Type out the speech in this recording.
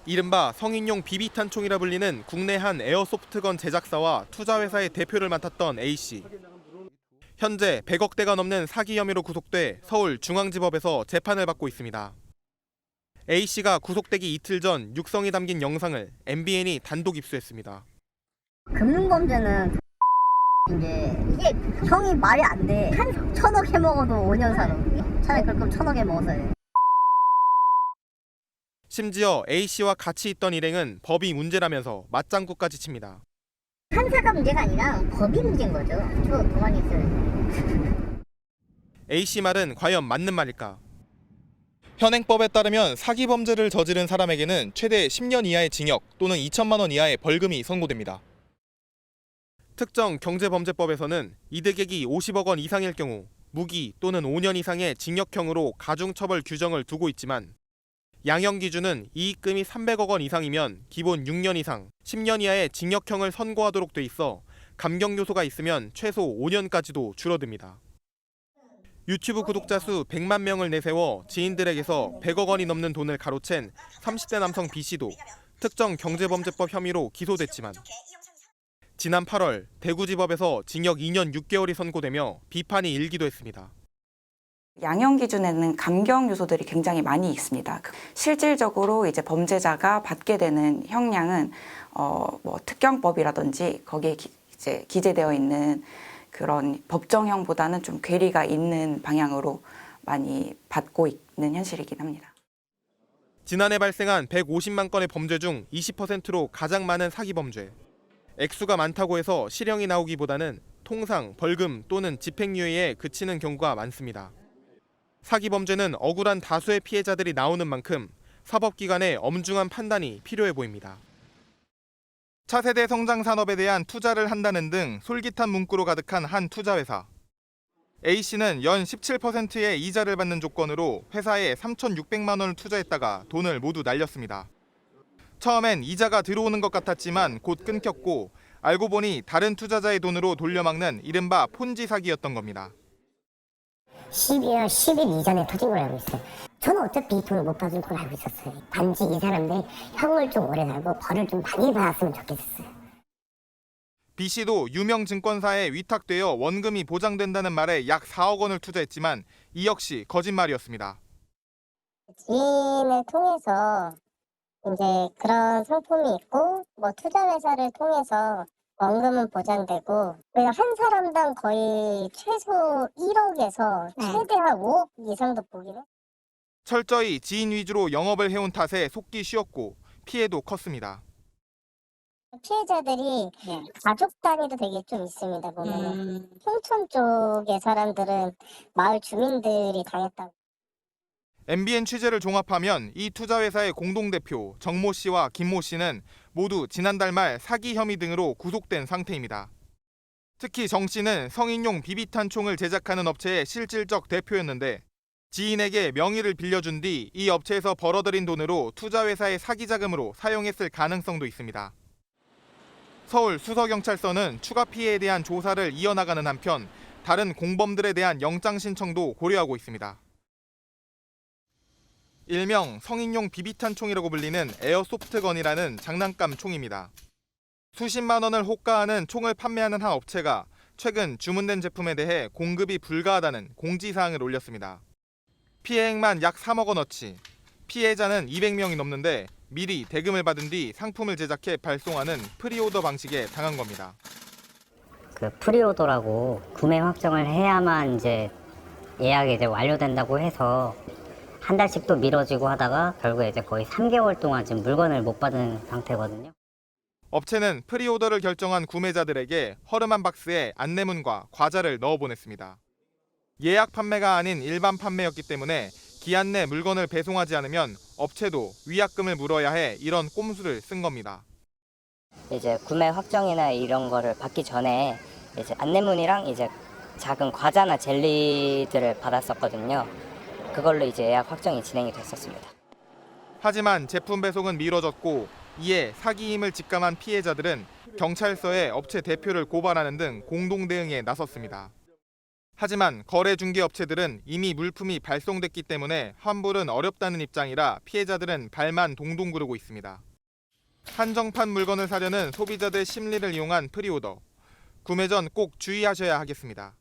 이른바 성인용 비비탄총이라 불리는 국내 한 에어소프트건 제작사와 투자회사의 대표를 맡았던 A씨. 현재 100억대가 넘는 사기 혐의로 구속돼 서울중앙지법에서 재판을 받고 있습니다. A씨가 구속되기 이틀 전 육성이 담긴 영상을 MBN이 단독 입수했습니다. 금융범죄는 이게 형이 말이 안 돼. 한 1,000억 해먹어도 5년 살아. 차라리 그럴 거면 1,000억 해먹어서 해. 심지어 A씨와 같이 있던 일행은 법이 문제라면서 맞장구까지 칩니다. 판사가 문제가 아니라 법이 문제인 거죠. 저 가만히 있어요. A씨 말은 과연 맞는 말일까? 현행법에 따르면 사기 범죄를 저지른 사람에게는 최대 10년 이하의 징역 또는 2천만 원 이하의 벌금이 선고됩니다. 특정 경제범죄법에서는 이득액이 50억 원 이상일 경우 무기 또는 5년 이상의 징역형으로 가중처벌 규정을 두고 있지만 양형 기준은 이익금이 300억 원 이상이면 기본 6년 이상, 10년 이하의 징역형을 선고하도록 돼 있어 감경 요소가 있으면 최소 5년까지도 줄어듭니다. 유튜브 구독자 수 100만 명을 내세워 지인들에게서 100억 원이 넘는 돈을 가로챈 30대 남성 B씨도 특정 경제범죄법 혐의로 기소됐지만 지난 8월 대구지법에서 징역 2년 6개월이 선고되며 비판이 일기도 했습니다. 양형 기준에는 감경 요소들이 굉장히 많이 있습니다. 실질적으로 이제 범죄자가 받게 되는 형량은 뭐 특경법이라든지 거기에 이제 기재되어 있는 그런 법정형보다는 좀 괴리가 있는 방향으로 많이 받고 있는 현실이긴 합니다. 지난해 발생한 150만 건의 범죄 중 20%로 가장 많은 사기 범죄. 액수가 많다고 해서 실형이 나오기보다는 통상, 벌금 또는 집행유예에 그치는 경우가 많습니다. 사기 범죄는 억울한 다수의 피해자들이 나오는 만큼 사법기관의 엄중한 판단이 필요해 보입니다. 차세대 성장 산업에 대한 투자를 한다는 등 솔깃한 문구로 가득한 한 투자회사. A씨는 연 17%의 이자를 받는 조건으로 회사에 3,600만 원을 투자했다가 돈을 모두 날렸습니다. 처음엔 이자가 들어오는 것 같았지만 곧 끊겼고 알고 보니 다른 투자자의 돈으로 돌려막는 이른바 폰지 사기였던 겁니다. 10일, 10일 이전에 터진 걸 알고 있어요. 저는 어차피 이 돈을 못 받을 걸 알고 있었어요. 단지 이 사람들이 형을 좀 오래 살고 벌을 좀 많이 받았으면 좋겠었어요. B씨도 유명 증권사에 위탁되어 원금이 보장된다는 말에 약 4억 원을 투자했지만 이 역시 거짓말이었습니다. 지인을 통해서 이제 그런 상품이 있고 뭐 투자회사를 통해서 원금은 보장되고 그냥 한 사람당 거의 최소 1억에서 최대한 5억 이상도 보기는. 철저히 지인 위주로 영업을 해온 탓에 속기 쉬웠고 피해도 컸습니다. 피해자들이 가족 단위도 되게 좀 있습니다. 보면은 홍천 쪽의 사람들은 마을 주민들이 당했다고. MBN 취재를 종합하면 이 투자회사의 공동대표 정모 씨와 김모 씨는 모두 지난달 말 사기 혐의 등으로 구속된 상태입니다. 특히 정 씨는 성인용 비비탄 총을 제작하는 업체의 실질적 대표였는데 지인에게 명의를 빌려준 뒤 이 업체에서 벌어들인 돈으로 투자회사의 사기 자금으로 사용했을 가능성도 있습니다. 서울 수서경찰서는 추가 피해에 대한 조사를 이어나가는 한편 다른 공범들에 대한 영장 신청도 고려하고 있습니다. 일명 성인용 비비탄 총이라고 불리는 에어소프트건이라는 장난감 총입니다. 수십만 원을 호가하는 총을 판매하는 한 업체가 최근 주문된 제품에 대해 공급이 불가하다는 공지사항을 올렸습니다. 피해액만 약 3억 원어치, 피해자는 200명이 넘는데 미리 대금을 받은 뒤 상품을 제작해 발송하는 프리오더 방식에 당한 겁니다. 그 프리오더라고 구매 확정을 해야만 이제 예약이 이제 완료된다고 해서 한 달씩 또 미뤄지고 하다가 결국에 이제 거의 3개월 동안 지금 물건을 못 받은 상태거든요. 업체는 프리오더를 결정한 구매자들에게 허름한 박스에 안내문과 과자를 넣어 보냈습니다. 예약 판매가 아닌 일반 판매였기 때문에 기한 내 물건을 배송하지 않으면 업체도 위약금을 물어야 해 이런 꼼수를 쓴 겁니다. 이제 구매 확정이나 이런 거를 받기 전에 이제 안내문이랑 이제 작은 과자나 젤리들을 받았었거든요. 그걸로 이제 예약 확정이 진행이 됐었습니다. 하지만 제품 배송은 미뤄졌고 이에 사기임을 직감한 피해자들은 경찰서에 업체 대표를 고발하는 등 공동 대응에 나섰습니다. 하지만 거래 중개업체들은 이미 물품이 발송됐기 때문에 환불은 어렵다는 입장이라 피해자들은 발만 동동 구르고 있습니다. 한정판 물건을 사려는 소비자들 심리를 이용한 프리오더. 구매 전 꼭 주의하셔야 하겠습니다.